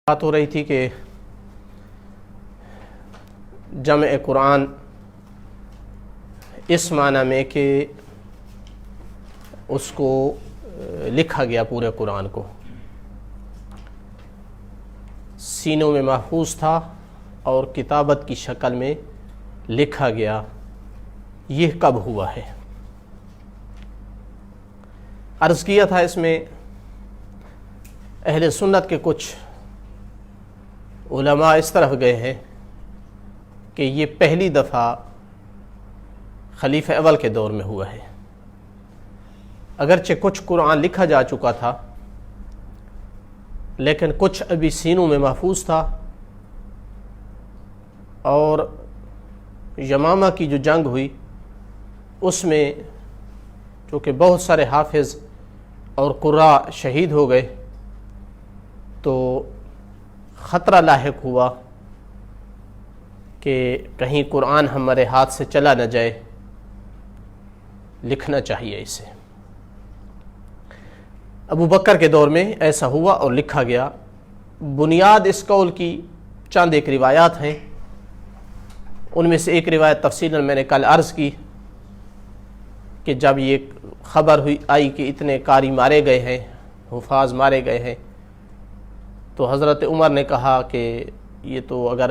بات ہو رہی تھی کہ جمع قرآن اس معنی میں کہ اس کو لکھا گیا، پورے قرآن کو سینوں میں محفوظ تھا اور کتابت کی شکل میں لکھا گیا، یہ کب ہوا ہے؟ عرض کیا تھا اس میں اہل سنت کے کچھ علماء اس طرف گئے ہیں کہ یہ پہلی دفعہ خلیفہ اول کے دور میں ہوا ہے، اگرچہ کچھ قرآن لکھا جا چکا تھا لیکن کچھ ابھی سینوں میں محفوظ تھا، اور یمامہ کی جو جنگ ہوئی اس میں چونکہ بہت سارے حافظ اور قراء شہید ہو گئے تو خطرہ لاحق ہوا کہ کہیں قرآن ہمارے ہاتھ سے چلا نہ جائے، لکھنا چاہیے اسے۔ ابو بکر کے دور میں ایسا ہوا اور لکھا گیا۔ بنیاد اس قول کی چند ایک روایات ہیں، ان میں سے ایک روایت تفصیلاً میں نے کل عرض کی کہ جب یہ خبر آئی کہ اتنے قاری مارے گئے ہیں، حفاظ مارے گئے ہیں، تو حضرت عمر نے کہا کہ یہ تو اگر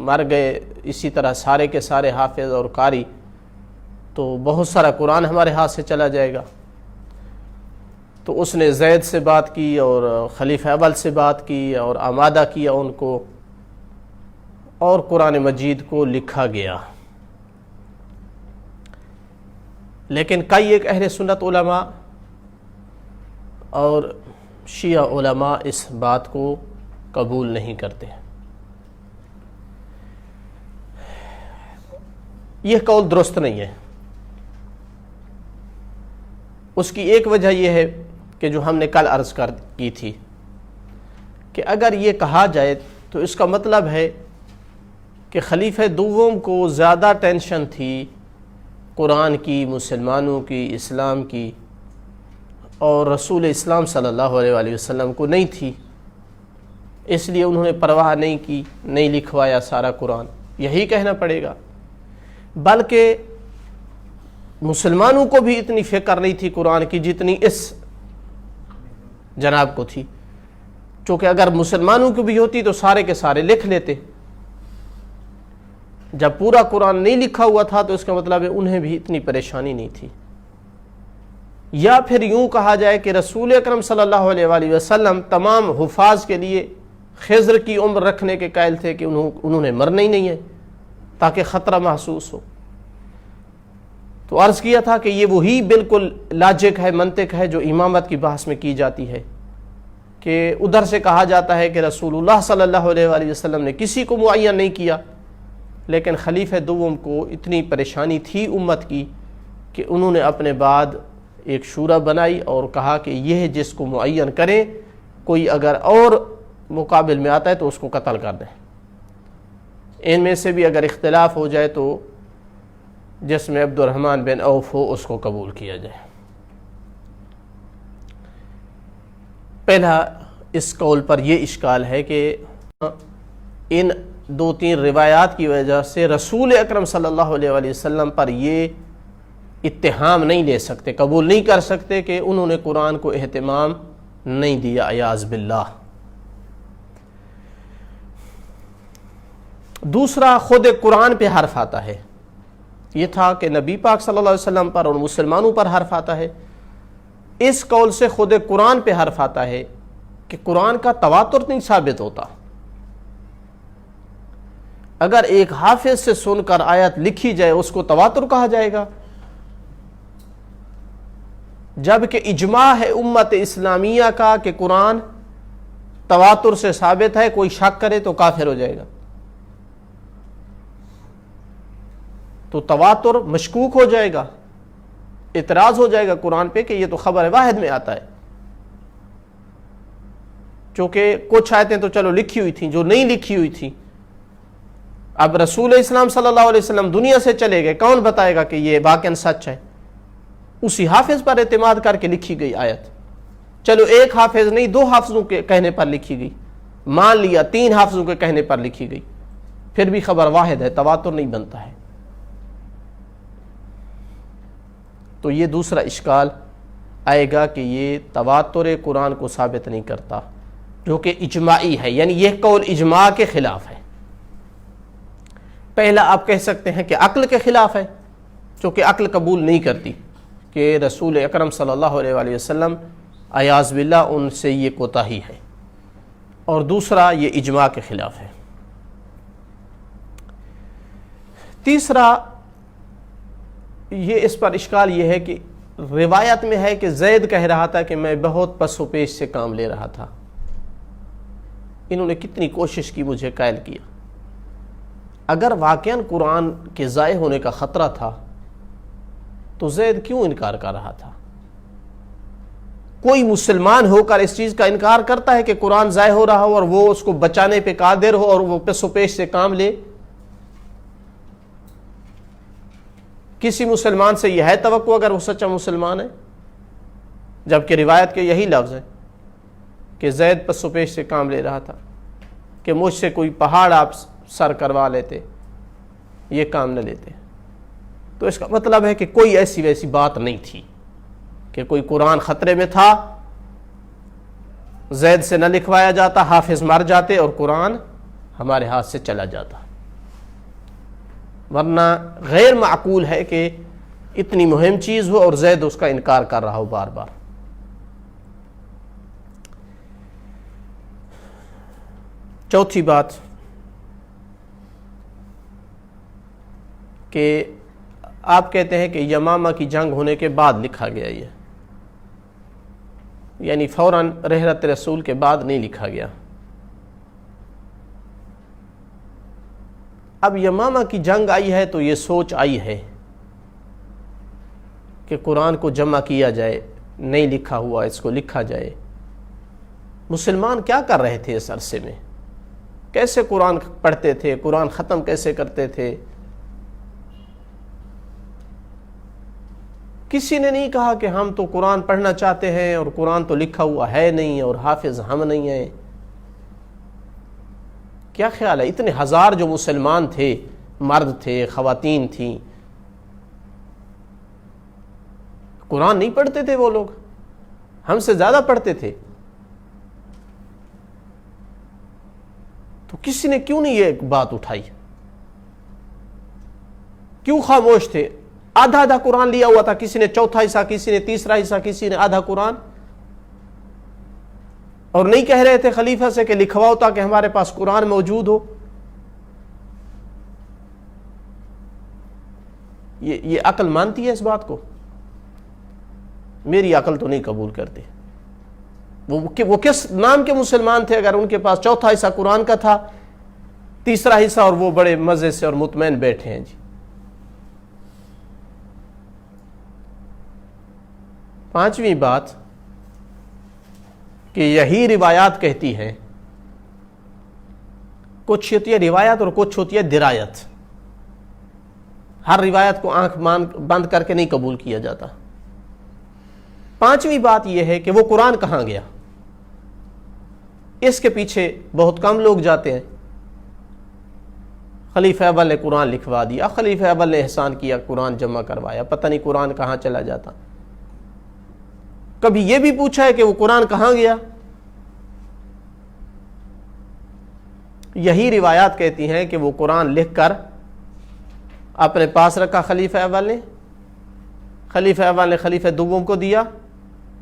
مر گئے اسی طرح سارے کے سارے حافظ اور قاری تو بہت سارا قرآن ہمارے ہاتھ سے چلا جائے گا۔ تو اس نے زید سے بات کی اور خلیفہ اول سے بات کی اور آمادہ کیا ان کو، اور قرآن مجید کو لکھا گیا۔ لیکن کئی ایک اہل سنت علماء اور شیعہ علماء اس بات کو قبول نہیں کرتے۔ یہ قول درست نہیں ہے۔ اس کی ایک وجہ یہ ہے کہ جو ہم نے کل عرض کی تھی کہ اگر یہ کہا جائے تو اس کا مطلب ہے کہ خلیفہ دوم کو زیادہ ٹینشن تھی قرآن کی، مسلمانوں کی، اسلام کی، اور رسول اسلام صلی اللہ علیہ وآلہ وسلم کو نہیں تھی، اس لیے انہوں نے پرواہ نہیں کی، نہیں لکھوایا سارا قرآن، یہی کہنا پڑے گا۔ بلکہ مسلمانوں کو بھی اتنی فکر نہیں تھی قرآن کی جتنی اس جناب کو تھی، چونکہ اگر مسلمانوں کو بھی ہوتی تو سارے کے سارے لکھ لیتے۔ جب پورا قرآن نہیں لکھا ہوا تھا تو اس کا مطلب ہے انہیں بھی اتنی پریشانی نہیں تھی۔ یا پھر یوں کہا جائے کہ رسول اکرم صلی اللہ علیہ وآلہ وسلم تمام حفاظ کے لیے خضر کی عمر رکھنے کے قائل تھے کہ انہوں نے مرنا ہی نہیں ہے تاکہ خطرہ محسوس ہو۔ تو عرض کیا تھا کہ یہ وہی بالکل لاجک ہے، منطق ہے جو امامت کی بحث میں کی جاتی ہے، کہ ادھر سے کہا جاتا ہے کہ رسول اللہ صلی اللہ علیہ وآلہ وسلم نے کسی کو معین نہیں کیا، لیکن خلیفہ دوم کو اتنی پریشانی تھی امت کی کہ انہوں نے اپنے بعد ایک شورا بنائی اور کہا کہ یہ جس کو معین کریں، کوئی اگر اور مقابل میں آتا ہے تو اس کو قتل کر دیں، ان میں سے بھی اگر اختلاف ہو جائے تو جس میں عبد الرحمن بن عوف ہو اس کو قبول کیا جائے۔ پہلا اس قول پر یہ اشکال ہے کہ ان دو تین روایات کی وجہ سے رسول اکرم صلی اللہ علیہ وآلہ وسلم پر یہ اتہام نہیں لے سکتے، قبول نہیں کر سکتے کہ انہوں نے قرآن کو اہتمام نہیں دیا، اعاذ باللہ۔ دوسرا، خود قرآن پہ حرف آتا ہے، یہ تھا کہ نبی پاک صلی اللہ علیہ وسلم پر اور مسلمانوں پر حرف آتا ہے۔ اس قول سے خود قرآن پہ حرف آتا ہے کہ قرآن کا تواتر نہیں ثابت ہوتا۔ اگر ایک حافظ سے سن کر آیت لکھی جائے اس کو تواتر کہا جائے گا، جبکہ اجماع ہے امت اسلامیہ کا کہ قرآن تواتر سے ثابت ہے، کوئی شک کرے تو کافر ہو جائے گا۔ تو تواتر مشکوک ہو جائے گا، اعتراض ہو جائے گا قرآن پہ کہ یہ تو خبر واحد میں آتا ہے، چونکہ کچھ آیتیں تو چلو لکھی ہوئی تھیں، جو نہیں لکھی ہوئی تھیں اب رسول اسلام صلی اللہ علیہ وسلم دنیا سے چلے گئے، کون بتائے گا کہ یہ واقعاً سچ ہے؟ اسی حافظ پر اعتماد کر کے لکھی گئی آیت، چلو ایک حافظ نہیں دو حافظوں کے کہنے پر لکھی گئی، مان لیا 3 حافظوں کے کہنے پر لکھی گئی، پھر بھی خبر واحد ہے، تواتر نہیں بنتا ہے۔ تو یہ دوسرا اشکال آئے گا کہ یہ تواتر قرآن کو ثابت نہیں کرتا، جو کہ اجماعی ہے، یعنی یہ قول اجماع کے خلاف ہے۔ پہلا آپ کہہ سکتے ہیں کہ عقل کے خلاف ہے، چونکہ عقل قبول نہیں کرتی کہ رسول اکرم صلی اللہ علیہ وآلہ وسلم اعاذ باللہ ان سے یہ کوتاہی ہے، اور دوسرا یہ اجماع کے خلاف ہے۔ تیسرا یہ اس پر اشکال یہ ہے کہ روایت میں ہے کہ زید کہہ رہا تھا کہ میں بہت پس و پیش سے کام لے رہا تھا، انہوں نے کتنی کوشش کی مجھے قائل کیا۔ اگر واقعاً قرآن کے ضائع ہونے کا خطرہ تھا تو زید کیوں انکار کر رہا تھا؟ کوئی مسلمان ہو کر اس چیز کا انکار کرتا ہے کہ قرآن ضائع ہو رہا ہو اور وہ اس کو بچانے پہ قادر ہو اور وہ پس و پیش سے کام لے؟ کسی مسلمان سے یہ ہے توقع اگر وہ سچا مسلمان ہے؟ جبکہ روایت کے یہی لفظ ہے کہ زید پس و پیش سے کام لے رہا تھا کہ مجھ سے کوئی پہاڑ آپ سر کروا لیتے، یہ کام نہ لیتے۔ تو اس کا مطلب ہے کہ کوئی ایسی ویسی بات نہیں تھی کہ کوئی قرآن خطرے میں تھا، زید سے نہ لکھوایا جاتا، حافظ مر جاتے اور قرآن ہمارے ہاتھ سے چلا جاتا۔ ورنہ غیر معقول ہے کہ اتنی مہم چیز ہو اور زید اس کا انکار کر رہا ہو بار بار۔ چوتھی بات کہ آپ کہتے ہیں کہ یمامہ کی جنگ ہونے کے بعد لکھا گیا، یہ یعنی فوراً رحلت رسول کے بعد نہیں لکھا گیا۔ اب یمامہ کی جنگ آئی ہے تو یہ سوچ آئی ہے کہ قرآن کو جمع کیا جائے، نہیں لکھا ہوا اس کو لکھا جائے۔ مسلمان کیا کر رہے تھے اس عرصے میں؟ کیسے قرآن پڑھتے تھے؟ قرآن ختم کیسے کرتے تھے؟ کسی نے نہیں کہا کہ ہم تو قرآن پڑھنا چاہتے ہیں اور قرآن تو لکھا ہوا ہے نہیں اور حافظ ہم نہیں ہیں۔ کیا خیال ہے اتنے ہزار جو مسلمان تھے، مرد تھے، خواتین تھیں، قرآن نہیں پڑھتے تھے؟ وہ لوگ ہم سے زیادہ پڑھتے تھے، تو کسی نے کیوں نہیں یہ بات اٹھائی؟ کیوں خاموش تھے؟ آدھا آدھا قرآن لیا ہوا تھا، کسی نے چوتھا حصہ، کسی نے تیسرا حصہ، کسی نے آدھا قرآن، اور نہیں کہہ رہے تھے خلیفہ سے کہ لکھواؤ تاکہ ہمارے پاس قرآن موجود ہو۔ یہ عقل مانتی ہے اس بات کو؟ میری عقل تو نہیں قبول کرتی۔ وہ کس نام کے مسلمان تھے اگر ان کے پاس چوتھا حصہ قرآن کا تھا، تیسرا حصہ اور وہ بڑے مزے سے اور مطمئن بیٹھے ہیں جی۔ پانچویں بات کہ یہی روایات کہتی ہیں، کچھ ہوتی ہے روایت اور کچھ ہوتی ہے درایت۔ ہر روایت کو آنکھ بند کر کے نہیں قبول کیا جاتا۔ پانچویں بات یہ ہے کہ وہ قرآن کہاں گیا؟ اس کے پیچھے بہت کم لوگ جاتے ہیں۔ خلیفہ اول نے قرآن لکھوا دیا، خلیفہ اول نے احسان کیا، قرآن جمع کروایا، پتہ نہیں قرآن کہاں چلا جاتا۔ کبھی یہ بھی پوچھا ہے کہ وہ قرآن کہاں گیا؟ یہی روایات کہتی ہیں کہ وہ قرآن لکھ کر اپنے پاس رکھا خلیفہ اول نے، خلیفہ اول نے خلیفہ دوم کو دیا،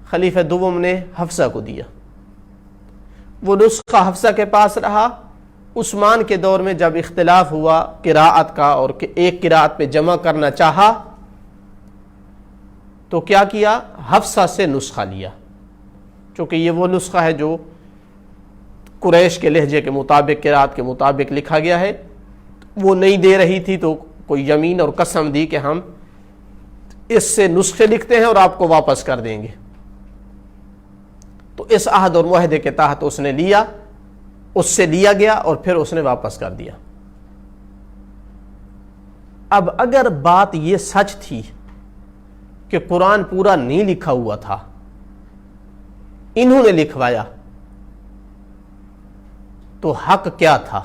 خلیفہ دوم نے حفصہ کو دیا۔ وہ نسخہ حفصہ کے پاس رہا۔ عثمان کے دور میں جب اختلاف ہوا قراءت کا اور ایک قراءت پہ جمع کرنا چاہا تو کیا کیا؟ حفصہ سے نسخہ لیا، چونکہ یہ وہ نسخہ ہے جو قریش کے لہجے کے مطابق، قراءت کے مطابق لکھا گیا ہے۔ وہ نہیں دے رہی تھی تو کوئی یمین اور قسم دی کہ ہم اس سے نسخے لکھتے ہیں اور آپ کو واپس کر دیں گے۔ تو اس عہد اور معاہدے کے تحت اس نے لیا، اس سے لیا گیا اور پھر اس نے واپس کر دیا۔ اب اگر بات یہ سچ تھی کہ قرآن پورا نہیں لکھا ہوا تھا، انہوں نے لکھوایا، تو حق کیا تھا؟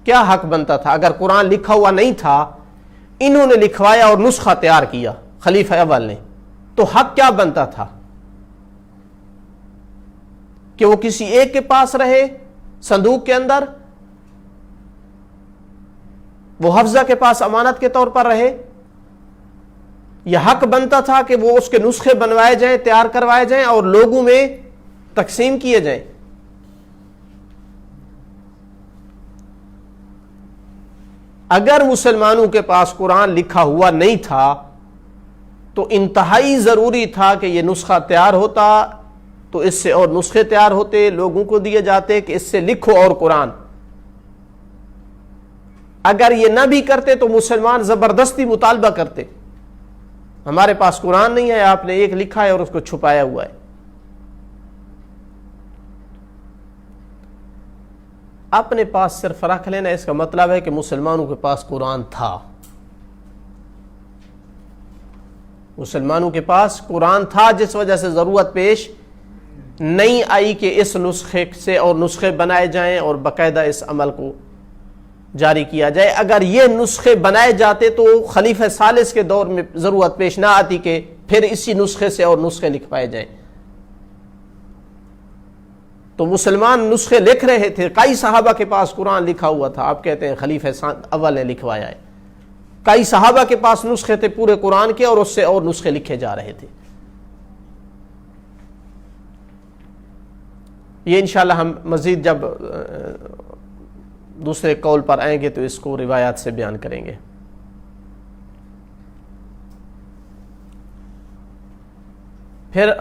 کیا حق بنتا تھا؟ اگر قرآن لکھا ہوا نہیں تھا، انہوں نے لکھوایا اور نسخہ تیار کیا خلیفہ اول نے، تو حق کیا بنتا تھا؟ کہ وہ کسی ایک کے پاس رہے صندوق کے اندر، وہ حفظہ کے پاس امانت کے طور پر رہے؟ یہ حق بنتا تھا کہ وہ اس کے نسخے بنوائے جائیں، تیار کروائے جائیں اور لوگوں میں تقسیم کیے جائیں؟ اگر مسلمانوں کے پاس قرآن لکھا ہوا نہیں تھا تو انتہائی ضروری تھا کہ یہ نسخہ تیار ہوتا، تو اس سے اور نسخے تیار ہوتے، لوگوں کو دیے جاتے کہ اس سے لکھو اور قرآن۔ اگر یہ نہ بھی کرتے تو مسلمان زبردستی مطالبہ کرتے، ہمارے پاس قرآن نہیں ہے، آپ نے ایک لکھا ہے اور اس کو چھپایا ہوا ہے۔ اپنے پاس صرف رکھ لینا اس کا مطلب ہے کہ مسلمانوں کے پاس قرآن تھا، مسلمانوں کے پاس قرآن تھا، جس وجہ سے ضرورت پیش نہیں آئی کہ اس نسخے سے اور نسخے بنائے جائیں اور باقاعدہ اس عمل کو جاری کیا جائے۔ اگر یہ نسخے بنائے جاتے تو خلیفہ ثالث کے دور میں ضرورت پیش نہ آتی کہ پھر اسی نسخے سے اور نسخے لکھوائے جائیں۔ تو مسلمان نسخے لکھ رہے تھے، کئی صحابہ کے پاس قرآن لکھا ہوا تھا، آپ کہتے ہیں خلیفہ اول نے لکھوایا ہے، کئی صحابہ کے پاس نسخے تھے پورے قرآن کے اور اس سے اور نسخے لکھے جا رہے تھے۔ یہ انشاءاللہ ہم مزید جب دوسرے قول پر آئیں گے تو اس کو روایات سے بیان کریں گے۔ پھر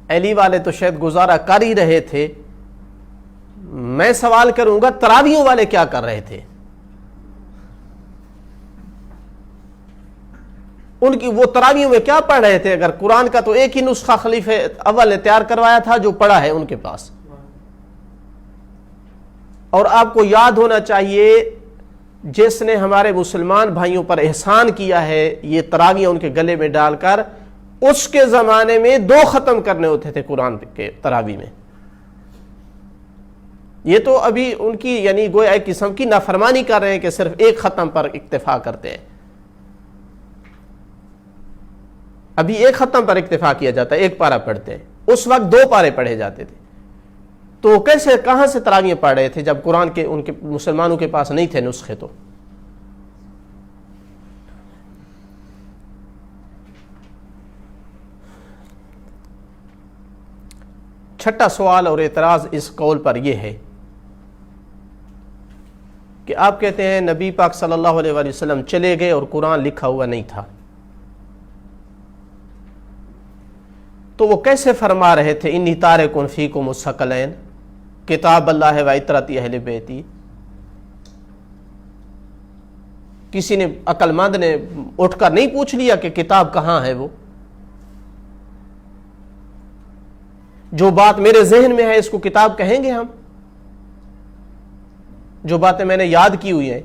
علی والے تو شاید گزارا کر ہی رہے تھے، میں سوال کروں گا تراویحوں والے کیا کر رہے تھے؟ ان کی وہ تراویحوں میں کیا پڑھ رہے تھے؟ اگر قرآن کا تو ایک ہی نسخہ خلیفہ اول نے تیار کروایا تھا جو پڑھا ہے ان کے پاس۔ اور آپ کو یاد ہونا چاہیے جس نے ہمارے مسلمان بھائیوں پر احسان کیا ہے یہ تراویح ان کے گلے میں ڈال کر، اس کے زمانے میں 2 ختم کرنے ہوتے تھے قرآن کے تراویح میں۔ یہ تو ابھی ان کی یعنی گویا ایک قسم کی نافرمانی کر رہے ہیں کہ صرف ایک ختم پر اکتفا کرتے ہیں۔ ابھی ایک ختم پر اکتفا کیا جاتا ہے، ایک پارہ پڑھتے ہیں، اس وقت 2 پارے پڑھے جاتے تھے۔ تو کیسے کہاں سے تراویح پڑھ رہے تھے جب قرآن کے ان کے مسلمانوں کے پاس نہیں تھے نسخے؟ تو چھٹا سوال اور اعتراض اس قول پر یہ ہے کہ آپ کہتے ہیں نبی پاک صلی اللہ علیہ وآلہ وسلم چلے گئے اور قرآن لکھا ہوا نہیں تھا، تو وہ کیسے فرما رہے تھے انی تارکن فیکم الثقلین کتاب اللہ و عطرت اہل بیتی؟ کسی نے عقل مند نے اٹھ کر نہیں پوچھ لیا کہ کتاب کہاں ہے؟ وہ جو بات میرے ذہن میں ہے اس کو کتاب کہیں گے ہم؟ جو باتیں میں نے یاد کی ہوئی ہیں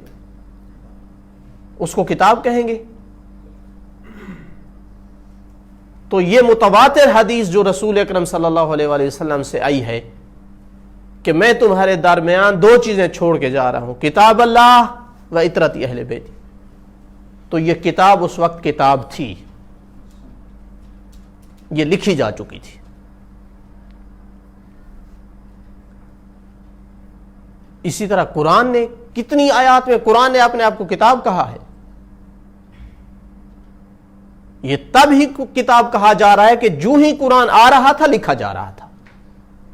اس کو کتاب کہیں گے؟ تو یہ متواتر حدیث جو رسول اکرم صلی اللہ علیہ وآلہ وسلم سے آئی ہے کہ میں تمہارے درمیان 2 چیزیں چھوڑ کے جا رہا ہوں، کتاب اللہ و عطرت اہل بیت، تو یہ کتاب اس وقت کتاب تھی، یہ لکھی جا چکی تھی۔ اسی طرح قرآن نے کتنی آیات میں قرآن نے اپنے آپ کو کتاب کہا ہے۔ یہ تب ہی کتاب کہا جا رہا ہے کہ جو ہی قرآن آ رہا تھا لکھا جا رہا تھا،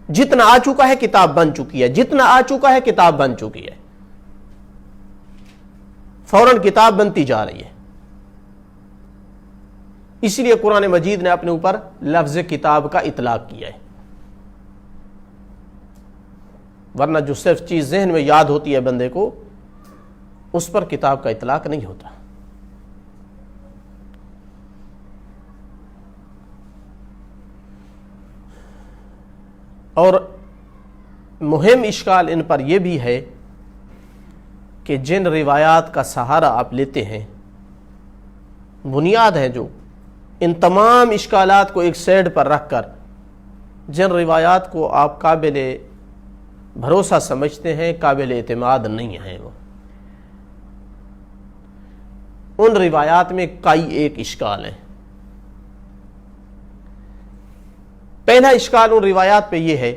جتنا آ چکا ہے کتاب بن چکی ہے، جتنا آ چکا ہے کتاب بن چکی ہے، فوراً کتاب بنتی جا رہی ہے۔ اسی لیے قرآن مجید نے اپنے اوپر لفظ کتاب کا اطلاق کیا ہے، ورنہ جو صرف چیز ذہن میں یاد ہوتی ہے بندے کو اس پر کتاب کا اطلاق نہیں ہوتا۔ اور مہم اشکال ان پر یہ بھی ہے کہ جن روایات کا سہارا آپ لیتے ہیں، بنیاد ہے جو ان تمام اشکالات کو ایک سائڈ پر رکھ کر جن روایات کو آپ قابل بھروسہ سمجھتے ہیں قابل اعتماد نہیں ہیں، وہ ان روایات میں کئی ایک اشکال ہیں۔ پہلا اشکال ان روایات پہ یہ ہے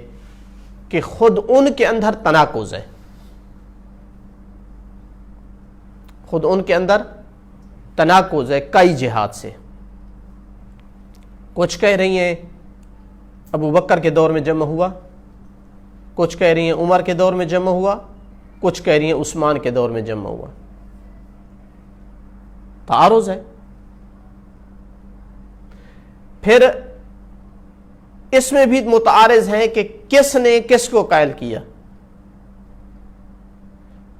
کہ خود ان کے اندر تناقض ہے، خود ان کے اندر تناقض ہے کئی جہات سے۔ کچھ کہہ رہی ہیں ابو بکر کے دور میں جمع ہوا، کچھ کہہ رہی ہیں عمر کے دور میں جمع ہوا، کچھ کہہ رہی ہیں عثمان کے دور میں جمع ہوا۔ تعارض ہے۔ پھر اس میں بھی متعارض ہیں کہ کس نے کس کو قائل کیا۔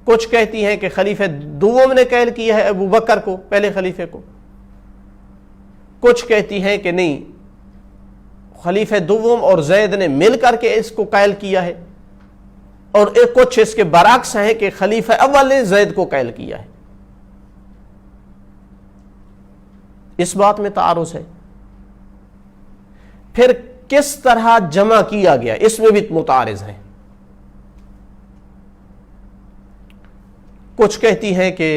کچھ کہتی ہیں کہ خلیفہ دوم نے قائل کیا ہے ابو بکر کو، پہلے خلیفے کو، کچھ کہتی ہیں کہ نہیں، خلیفہ دوم اور زید نے مل کر کے اس کو قائل کیا ہے، اور کچھ اس کے برعکس ہیں کہ خلیفہ اول نے زید کو قائل کیا ہے۔ اس بات میں تعارض ہے۔ پھر کس طرح جمع کیا گیا، اس میں بھی متعارض ہے۔ کچھ کہتی ہیں کہ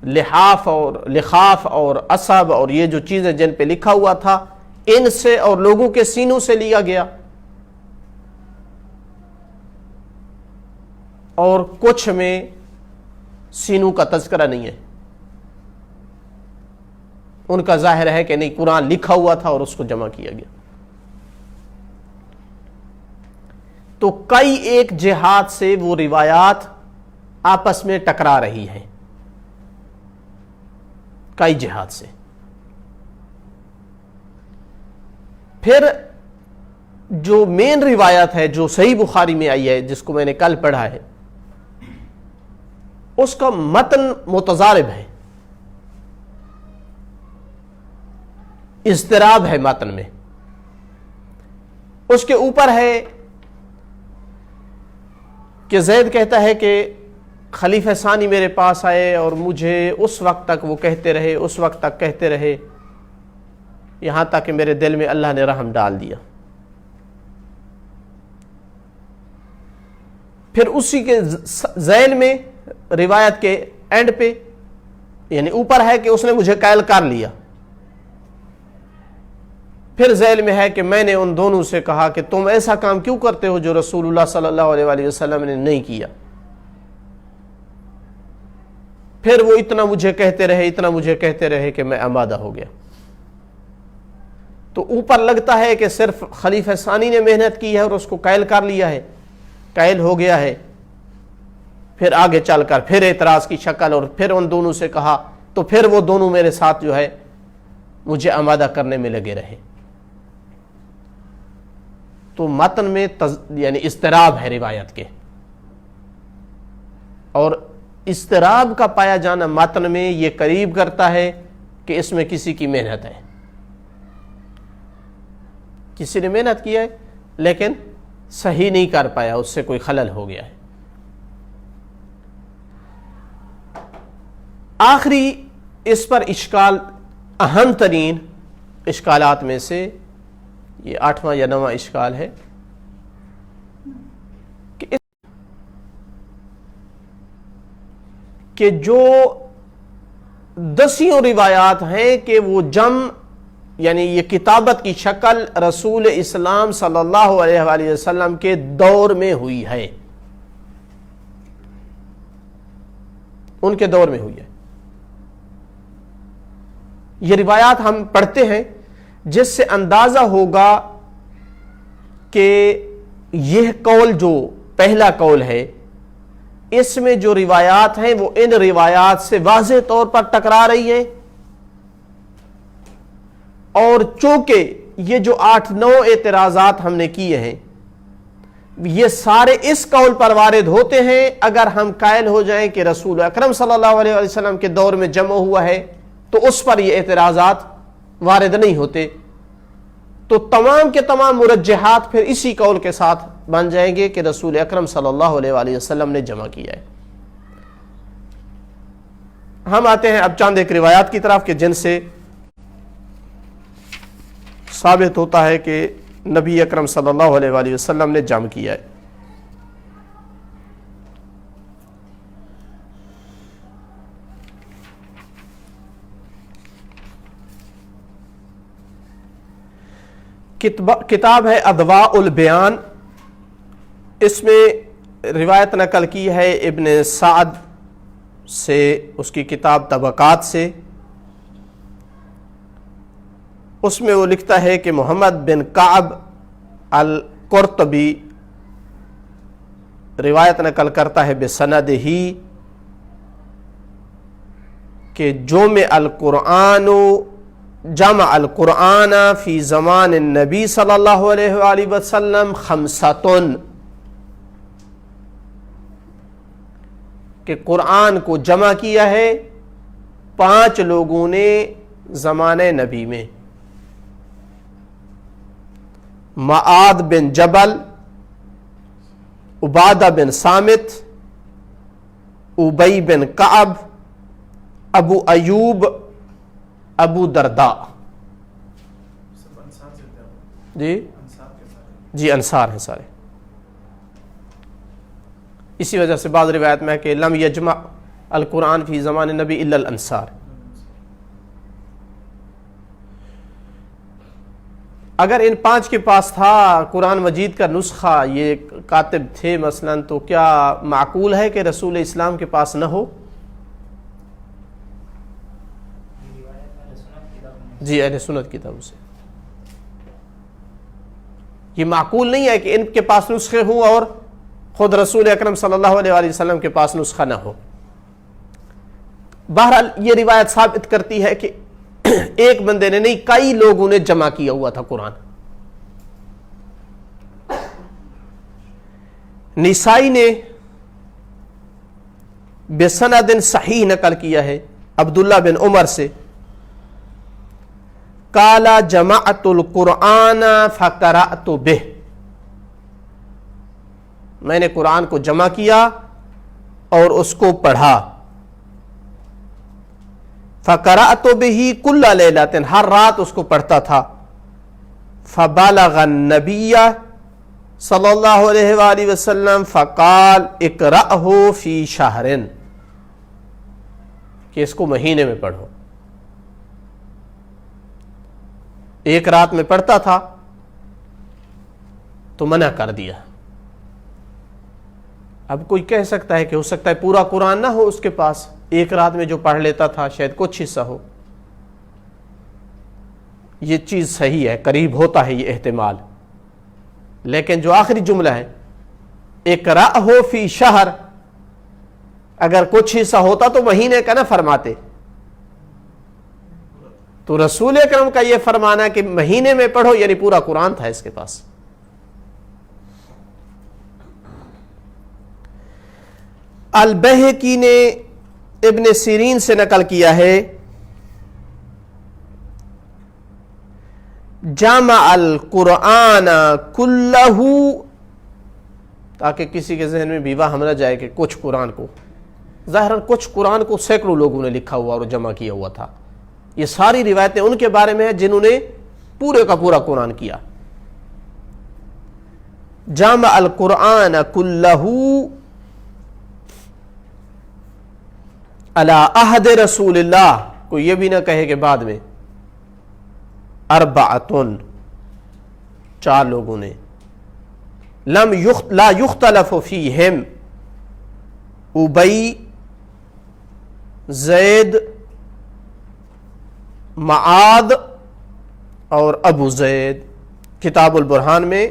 لحاف اور اصب اور یہ جو چیزیں جن پہ لکھا ہوا تھا ان سے اور لوگوں کے سینوں سے لیا گیا، اور کچھ میں سینوں کا تذکرہ نہیں ہے، ان کا ظاہر ہے کہ نہیں قرآن لکھا ہوا تھا اور اس کو جمع کیا گیا۔ تو کئی ایک جہات سے وہ روایات آپس میں ٹکرا رہی ہیں، کئی جہات سے۔ پھر جو مین روایت ہے جو صحیح بخاری میں آئی ہے، جس کو میں نے کل پڑھا ہے، اس کا متن متضارب ہے، اضطراب ہے متن میں۔ اس کے اوپر ہے کہ زید کہتا ہے کہ خلیفہ ثانی میرے پاس آئے اور مجھے اس وقت تک وہ کہتے رہے، اس وقت تک کہتے رہے، یہاں تک کہ میرے دل میں اللہ نے رحم ڈال دیا۔ پھر اسی کے ذیل میں روایت کے اینڈ پہ یعنی اوپر ہے کہ اس نے مجھے قائل کر لیا، پھر ذیل میں ہے کہ میں نے ان دونوں سے کہا کہ تم ایسا کام کیوں کرتے ہو جو رسول اللہ صلی اللہ علیہ وآلہ وسلم نے نہیں کیا۔ پھر وہ اتنا مجھے کہتے رہے کہ میں آمادہ ہو گیا۔ تو اوپر لگتا ہے کہ صرف خلیفہ ثانی نے محنت کی ہے اور اس کو قائل کر لیا ہے، قائل ہو گیا ہے۔ پھر آگے چل کر پھر اعتراض کی شکل اور پھر ان دونوں سے کہا، تو پھر وہ دونوں میرے ساتھ جو ہے مجھے آمادہ کرنے میں لگے رہے۔ تو متن میں یعنی اضطراب ہے روایت کے، اور اضطراب کا پایا جانا متن میں یہ قریب کرتا ہے کہ اس میں کسی کی محنت ہے، کسی نے محنت کی ہے لیکن صحیح نہیں کر پایا، اس سے کوئی خلل ہو گیا ہے۔ آخری اس پر اشکال، اہم ترین اشکالات میں سے یہ 8واں یا 9واں اشکال ہے کہ جو 10 روایات ہیں کہ وہ جمع یعنی یہ کتابت کی شکل رسول اسلام صلی اللہ علیہ وآلہ وسلم کے دور میں ہوئی ہے، ان کے دور میں ہوئی ہے۔ یہ روایات ہم پڑھتے ہیں جس سے اندازہ ہوگا کہ یہ قول جو پہلا قول ہے اس میں جو روایات ہیں وہ ان روایات سے واضح طور پر ٹکرا رہی ہیں، اور چونکہ یہ جو 8-9 اعتراضات ہم نے کیے ہیں یہ سارے اس قول پر وارد ہوتے ہیں اگر ہم قائل ہو جائیں کہ رسول اکرم صلی اللہ علیہ وسلم کے دور میں جمع ہوا ہے تو اس پر یہ اعتراضات وارد نہیں ہوتے، تو تمام کے تمام مرجحات پھر اسی قول کے ساتھ بن جائیں گے کہ رسول اکرم صلی اللہ علیہ وآلہ وسلم نے جمع کیا ہے۔ ہم آتے ہیں اب چند ایک روایات کی طرف کہ جن سے ثابت ہوتا ہے کہ نبی اکرم صلی اللہ علیہ وآلہ وسلم نے جمع کیا ہے۔ کتاب ہے اضواء البیان، اس میں روایت نقل کی ہے ابن سعد سے، اس کی کتاب طبقات سے۔ اس میں وہ لکھتا ہے کہ محمد بن کعب القرطبی روایت نقل کرتا ہے بسند ہی کہ جمع القرآن فی زمان النبی صلی اللہ علیہ وآلہ وسلم خمسۃ، کہ قرآن کو جمع کیا ہے 5 لوگوں نے زمانے نبی میں: معاذ بن جبل، عبادہ بن صامت، ابی بن کعب، ابو ایوب، ابو درداء۔ جی انصار ہیں سارے۔ اسی وجہ سے بعض روایت میں ہے کہ لم یجمع القرآن فی زمان نبی الا الانصار۔ اگر ان 5 کے پاس تھا قرآن مجید کا نسخہ، یہ کاتب تھے مثلا، تو کیا معقول ہے کہ رسول اسلام کے پاس نہ ہو؟ جی اہل سنت کتابوں سے یہ معقول نہیں ہے کہ ان کے پاس نسخے ہوں اور خود رسول اکرم صلی اللہ علیہ وآلہ وسلم کے پاس نسخہ نہ ہو۔ بہرحال یہ روایت ثابت کرتی ہے کہ ایک بندے نے نہیں، کئی لوگوں نے جمع کیا ہوا تھا قرآن۔ نسائی نے بسند صحیح نقل کیا ہے عبداللہ بن عمر سے، قال جمعت القرآن فقرأت بہ، میں نے قرآن کو جمع کیا اور اس کو پڑھا۔ فقرأت بہ کل لیلۃ، ہر رات اس کو پڑھتا تھا۔ فبلغ النبی صلی اللہ علیہ وآلہ وسلم فقال اقرأہ فی شہر، کہ اس کو مہینے میں پڑھو۔ ایک رات میں پڑھتا تھا تو منع کر دیا۔ اب کوئی کہہ سکتا ہے کہ ہو سکتا ہے پورا قرآن نہ ہو اس کے پاس، ایک رات میں جو پڑھ لیتا تھا شاید کچھ حصہ ہو۔ یہ چیز صحیح ہے، قریب ہوتا ہے یہ احتمال، لیکن جو آخری جملہ ہے اقرأہ فی شہر، اگر کچھ حصہ ہوتا تو مہینے کا نہ فرماتے۔ تو رسول اکرم کا یہ فرمانا کہ مہینے میں پڑھو یعنی پورا قرآن تھا اس کے پاس۔ البہقی نے ابن سیرین سے نقل کیا ہے جامع القرآن کلہ، تاکہ کسی کے ذہن میں بھی وہم نہ جائے کہ کچھ قرآن کو، ظاہراً کچھ قرآن کو سینکڑوں لوگوں نے لکھا ہوا اور جمع کیا ہوا تھا۔ یہ ساری روایتیں ان کے بارے میں ہیں جنہوں نے پورے کا پورا قرآن کیا۔ جامع القرآن کلہ علی عہد رسول اللہ، کوئی یہ بھی نہ کہے کہ بعد میں، اربعۃ، 4 لوگوں نے، لا یختلف فیہم، ابی، زید، معاذ اور ابو زید۔ کتاب البرہان میں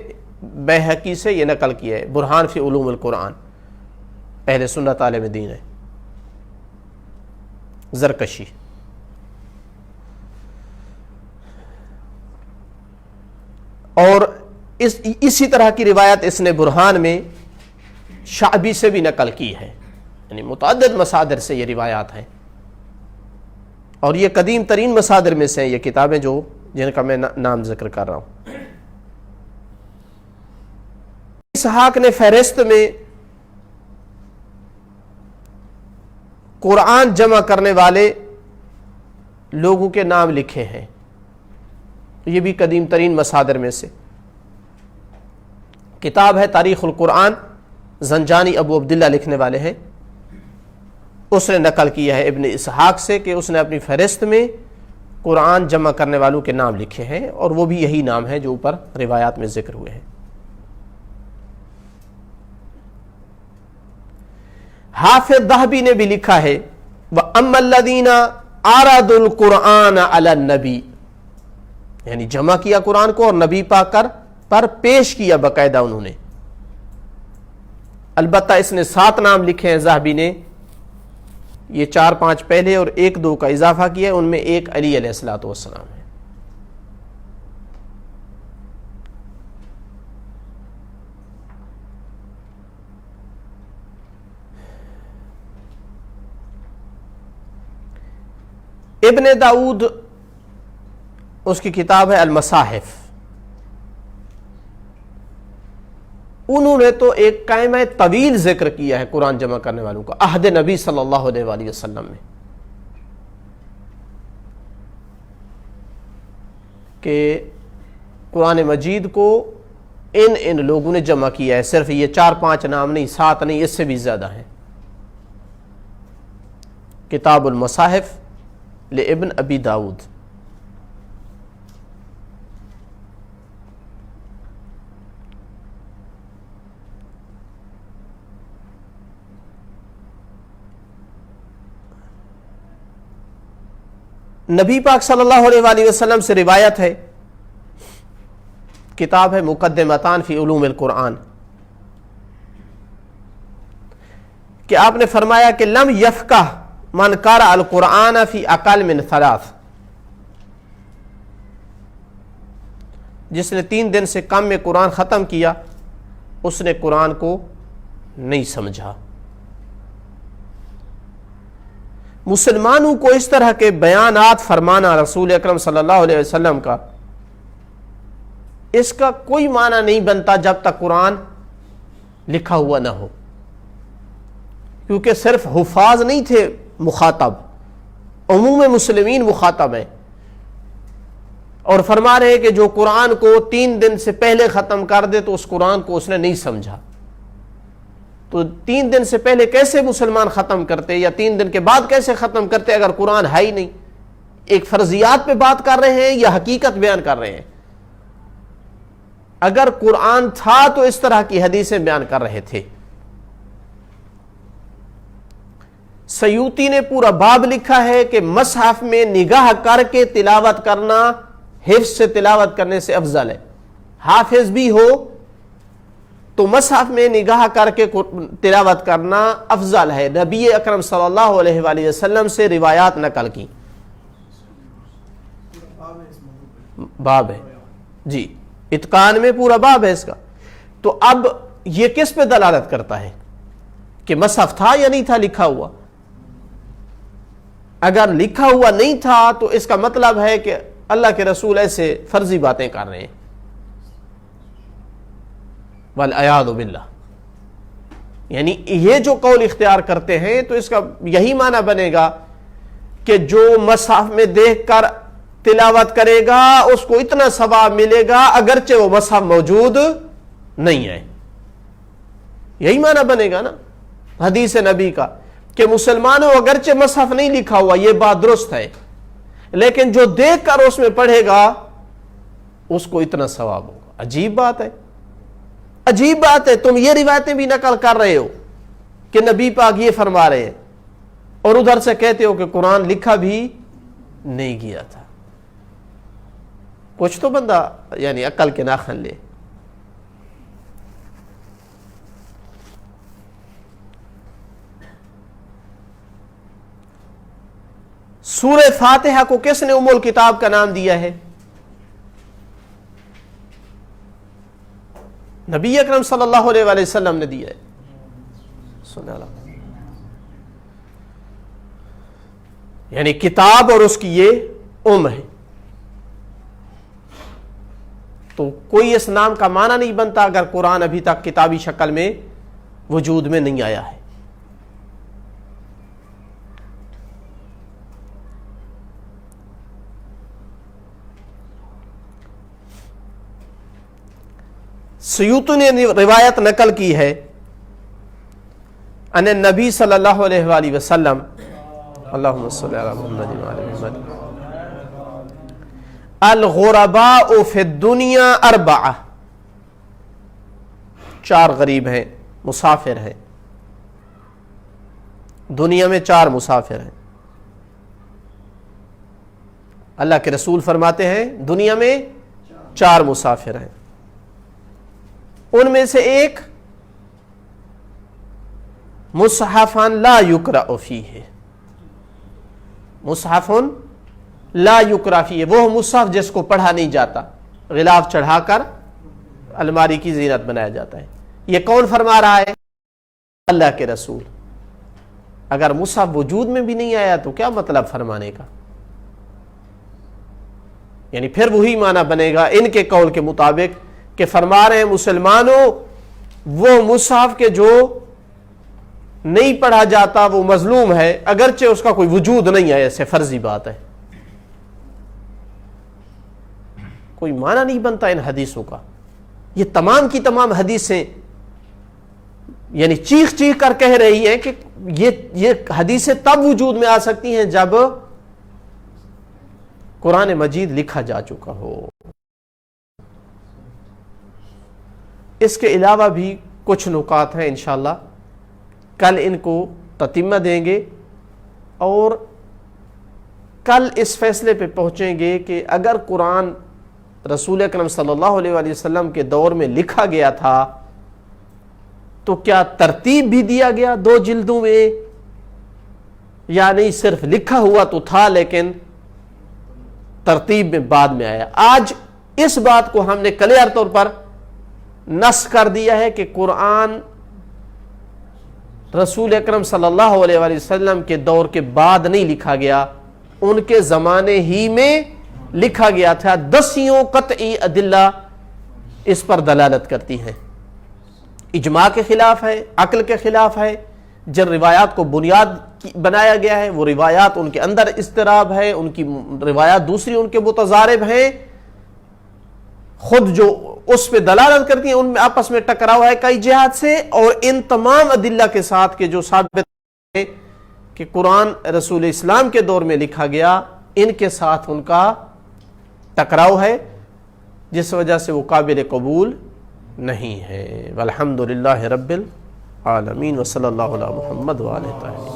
بیہقی سے یہ نقل کیا ہے، برہان فی علوم القرآن، اہل سنت عالم دین ہے، زرکشی۔ اور اسی طرح کی روایت اس نے برہان میں شعبی سے بھی نقل کی ہے، یعنی متعدد مصادر سے یہ روایات ہیں، اور یہ قدیم ترین مصادر میں سے ہیں یہ کتابیں جو جن کا میں نام ذکر کر رہا ہوں۔ اسحاق نے فہرست میں قرآن جمع کرنے والے لوگوں کے نام لکھے ہیں، یہ بھی قدیم ترین مصادر میں سے۔ کتاب ہے تاریخ القرآن، زنجانی ابو عبداللہ لکھنے والے ہیں، اس نے نقل کیا ہے ابن اسحاق سے کہ اس نے اپنی فہرست میں قرآن جمع کرنے والوں کے نام لکھے ہیں، اور وہ بھی یہی نام ہیں جو اوپر روایات میں ذکر ہوئے ہیں۔ حافظ ذہبی نے بھی لکھا ہے وَأَمَّا الَّذِينَ عَرَضُوا الْقُرْآنَ عَلَى النَّبِي، یعنی جمع کیا قرآن کو اور نبی پاک پر پیش کیا باقاعدہ انہوں نے۔ البتہ اس نے 7 نام لکھے ہیں ذہبی نے، یہ 4-5 پہلے اور 1-2 کا اضافہ کیا ہے، ان میں ایک علی علیہ الصلوۃ والسلام ہے۔ ابن داؤد اس کی کتاب ہے المصاحف، انہوں نے تو ایک قائمہ طویل ذکر کیا ہے قرآن جمع کرنے والوں کا عہد نبی صلی اللہ علیہ وآلہ وسلم میں، کہ قرآن مجید کو ان لوگوں نے جمع کیا ہے، صرف یہ 4-5 نام نہیں، 7 نہیں، اس سے بھی زیادہ ہیں۔ کتاب المصاحف لابن ابی داؤد۔ نبی پاک صلی اللہ علیہ وآلہ وسلم سے روایت ہے، کتاب ہے مقدمتان فی علوم القرآن، کہ آپ نے فرمایا کہ لم یفقہ من قرأ القرآن فی اقل من 3، جس نے 3 دن سے کم میں قرآن ختم کیا اس نے قرآن کو نہیں سمجھا۔ مسلمانوں کو اس طرح کے بیانات فرمانا رسول اکرم صلی اللہ علیہ وسلم کا، اس کا کوئی معنی نہیں بنتا جب تک قرآن لکھا ہوا نہ ہو، کیونکہ صرف حفاظ نہیں تھے مخاطب، عموم مسلمین مخاطب ہیں، اور فرما رہے ہیں کہ جو قرآن کو 3 دن سے پہلے ختم کر دے تو اس قرآن کو اس نے نہیں سمجھا۔ تو 3 دن سے پہلے کیسے مسلمان ختم کرتے یا 3 دن کے بعد کیسے ختم کرتے اگر قرآن ہے ہی نہیں؟ ایک فرضیات پہ بات کر رہے ہیں یا حقیقت بیان کر رہے ہیں؟ اگر قرآن تھا تو اس طرح کی حدیثیں بیان کر رہے تھے۔ سیوطی نے پورا باب لکھا ہے کہ مصحف میں نگاہ کر کے تلاوت کرنا حفظ سے تلاوت کرنے سے افضل ہے۔ حافظ بھی ہو تو مصحف میں نگاہ کر کے تلاوت کرنا افضل ہے۔ نبی اکرم صلی اللہ علیہ وآلہ وسلم سے روایات نقل کی، باب ہے جی، اتقان میں پورا باب ہے اس کا۔ تو اب یہ کس پہ دلالت کرتا ہے کہ مصحف تھا یا نہیں تھا لکھا ہوا؟ اگر لکھا ہوا نہیں تھا تو اس کا مطلب ہے کہ اللہ کے رسول ایسے فرضی باتیں کر رہے ہیں، والعیاذ باللہ۔ یعنی یہ جو قول اختیار کرتے ہیں تو اس کا یہی معنی بنے گا کہ جو مصحف میں دیکھ کر تلاوت کرے گا اس کو اتنا ثواب ملے گا اگرچہ وہ مصحف موجود نہیں ہے۔ یہی معنی بنے گا نا حدیث نبی کا کہ مسلمانوں اگرچہ مصحف نہیں لکھا ہوا، یہ بات درست ہے، لیکن جو دیکھ کر اس میں پڑھے گا اس کو اتنا ثواب ہوگا۔ عجیب بات ہے، عجیب بات ہے۔ تم یہ روایتیں بھی نقل کر رہے ہو کہ نبی پاک یہ فرما رہے ہیں اور ادھر سے کہتے ہو کہ قرآن لکھا بھی نہیں گیا تھا۔ کچھ تو بندہ یعنی عقل کے ناخن لے۔ سورہ فاتحہ کو کس نے ام الکتاب کا نام دیا ہے؟ نبی اکرم صلی اللہ علیہ وآلہ وسلم نے دیا ہے۔ یعنی کتاب اور اس کی یہ ام ہے، تو کوئی اس نام کا معنی نہیں بنتا اگر قرآن ابھی تک کتابی شکل میں وجود میں نہیں آیا ہے۔ سیوطی نے روایت نقل کی ہے ان نبی صلی اللہ علیہ وآلہ وسلم اللہم صلی علی محمد وعلی محمد الغرباء فی الدنیا اربعہ، 4 غریب ہیں، مسافر ہیں، دنیا میں 4 مسافر ہیں۔ اللہ کے رسول فرماتے ہیں دنیا میں 4 مسافر ہیں، ان میں سے ایک مصحفن لا یقرأ فیہ، مصحفن لا یقرأ فیہ، وہ مصحف جس کو پڑھا نہیں جاتا، غلاف چڑھا کر الماری کی زینت بنایا جاتا ہے۔ یہ کون فرما رہا ہے؟ اللہ کے رسول۔ اگر مصحف وجود میں بھی نہیں آیا تو کیا مطلب فرمانے کا؟ یعنی پھر وہی معنی بنے گا ان کے قول کے مطابق کہ فرما رہے ہیں مسلمانوں وہ مصحف کے جو نہیں پڑھا جاتا وہ مظلوم ہے، اگرچہ اس کا کوئی وجود نہیں ہے، ایسے فرضی بات ہے، کوئی معنی نہیں بنتا ان حدیثوں کا۔ یہ تمام کی تمام حدیثیں یعنی چیخ چیخ کر کہہ رہی ہیں کہ یہ حدیثیں تب وجود میں آ سکتی ہیں جب قرآن مجید لکھا جا چکا ہو۔ اس کے علاوہ بھی کچھ نکات ہیں، انشاءاللہ کل ان کو تتمہ دیں گے، اور کل اس فیصلے پہ پہنچیں گے کہ اگر قرآن رسول اکرم صلی اللہ علیہ وآلہ وسلم کے دور میں لکھا گیا تھا تو کیا ترتیب بھی دیا گیا 2 جلدوں میں، یا نہیں صرف لکھا ہوا تو تھا لیکن ترتیب میں بعد میں آیا۔ آج اس بات کو ہم نے کلیئر طور پر نص کر دیا ہے کہ قرآن رسول اکرم صلی اللہ علیہ وآلہ وسلم کے دور کے بعد نہیں لکھا گیا، ان کے زمانے ہی میں لکھا گیا تھا۔ 10 قطعی ادلہ اس پر دلالت کرتی ہیں، اجماع کے خلاف ہے، عقل کے خلاف ہے۔ جن روایات کو بنیاد بنایا گیا ہے وہ روایات ان کے اندر اضطراب ہے، ان کی روایات دوسری ان کے متضارب ہیں، خود جو اس پہ دلالت کرتی ہیں ان میں آپس میں ٹکراؤ ہے کئی جہات سے، اور ان تمام ادلہ کے ساتھ کہ جو ثابت ہے کہ قرآن رسول اسلام کے دور میں لکھا گیا، ان کے ساتھ ان کا ٹکراؤ ہے، جس وجہ سے وہ قابل قبول نہیں ہے۔ والحمدللہ رب العالمین، وصلی اللہ علی محمد وآلہ وصحبہ۔